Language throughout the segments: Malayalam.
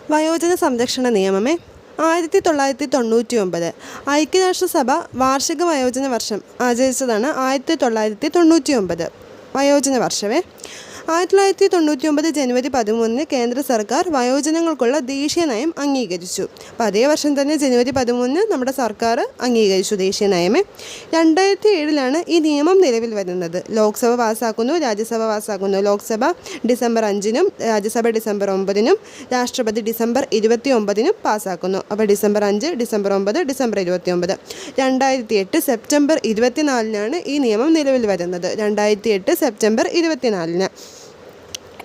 വയോജന സംരക്ഷണ നിയമമേ 1999 ഐക്യരാഷ്ട്രസഭ വാർഷിക വയോജന വർഷം ആചരിച്ചതാണ് 1999 വയോജന വർഷമേ. 1999 ജനുവരി 13 കേന്ദ്ര സർക്കാർ വയോജനങ്ങൾക്കുള്ള ദേശീയ നയം അംഗീകരിച്ചു. അപ്പോൾ അതേ വർഷം തന്നെ ജനുവരി 13 നമ്മുടെ സർക്കാർ അംഗീകരിച്ചു ദേശീയ നയമേ. 2007 ഈ നിയമം നിലവിൽ വരുന്നത്. ലോക്സഭ പാസ്സാക്കുന്നു, രാജ്യസഭ പാസ്സാക്കുന്നു. ലോക്സഭ ഡിസംബർ 5 രാജ്യസഭ ഡിസംബർ 9 രാഷ്ട്രപതി ഡിസംബർ 29 പാസ്സാക്കുന്നു. അപ്പോൾ ഡിസംബർ 5, ഡിസംബർ 9, ഡിസംബർ 29. 2008 സെപ്റ്റംബർ 24 ഈ നിയമം നിലവിൽ വരുന്നത്. 2008 സെപ്റ്റംബർ 24.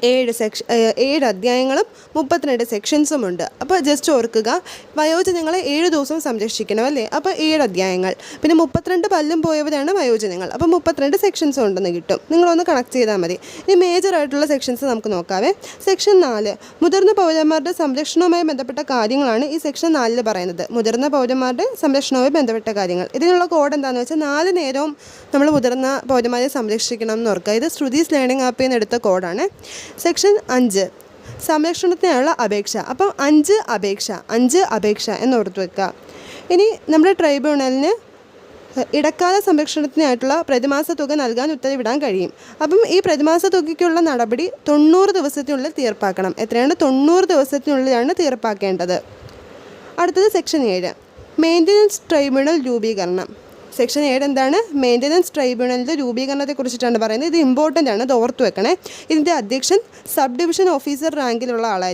7 അധ്യായങ്ങളും 32 സെക്ഷൻസും ഉണ്ട്. അപ്പോൾ ജസ്റ്റ് ഓർക്കുക, വയോജനങ്ങളെ 7 ദിവസം സംരക്ഷിക്കണം അല്ലേ. അപ്പോൾ 7 അധ്യായങ്ങൾ, പിന്നെ 32 പല്ലും പോയവരാണ് വയോജനങ്ങൾ. അപ്പോൾ 32 സെക്ഷൻസും ഉണ്ടെന്ന് കിട്ടും. നിങ്ങളൊന്ന് കണക്ട് ചെയ്താൽ മതി. ഇനി മേജറായിട്ടുള്ള സെക്ഷൻസ് നമുക്ക് നോക്കാവേ. സെക്ഷൻ 4 മുതിർന്ന പൗരന്മാരുടെ സംരക്ഷണവുമായി ബന്ധപ്പെട്ട കാര്യങ്ങളാണ് ഈ സെക്ഷൻ 4 പറയുന്നത്. മുതിർന്ന പൗരന്മാരുടെ സംരക്ഷണവുമായി ബന്ധപ്പെട്ട കാര്യങ്ങൾ. ഇതിനുള്ള കോഡ് എന്താണെന്ന് വെച്ചാൽ 4 നേരവും നമ്മൾ മുതിർന്ന പൗരന്മാരെ സംരക്ഷിക്കണം എന്ന് ഓർക്കുക. ഇത് ശ്രുതീസ് ലേണിംഗ് ആപ്പിൽ നിന്ന് എടുത്ത കോഡാണ്. സെക്ഷൻ 5 സംരക്ഷണത്തിനുള്ള അപേക്ഷ. അപ്പം 5 അപേക്ഷ എന്നോർത്ത് വെക്കുക. ഇനി നമ്മുടെ ട്രൈബ്യൂണലിന് ഇടക്കാല സംരക്ഷണത്തിനായിട്ടുള്ള പ്രതിമാസ തുക നൽകാൻ ഉത്തരവിടാൻ കഴിയും. അപ്പം ഈ പ്രതിമാസ തുകയ്ക്കുള്ള നടപടി 90 ദിവസത്തിനുള്ളിൽ തീർപ്പാക്കണം. എത്രയാണ്? 90 ദിവസത്തിനുള്ളിലാണ് തീർപ്പാക്കേണ്ടത്. അടുത്തത് സെക്ഷൻ 7 മെയിൻ്റനൻസ് ട്രൈബ്യൂണൽ രൂപീകരണം. സെക്ഷൻ 7 എന്താണ്? മെയിൻ്റനൻസ് ട്രൈബ്യൂണലിൻ്റെ രൂപീകരണത്തെക്കുറിച്ചിട്ടാണ് പറയുന്നത്. ഇത് ഇമ്പോർട്ടൻ്റ് ആണ്, ഇത് ഓർത്ത് വെക്കണേ. ഇതിൻ്റെ അധ്യക്ഷൻ സബ് ഡിവിഷൻ ഓഫീസർ റാങ്കിലുള്ള ആളായിരിക്കും.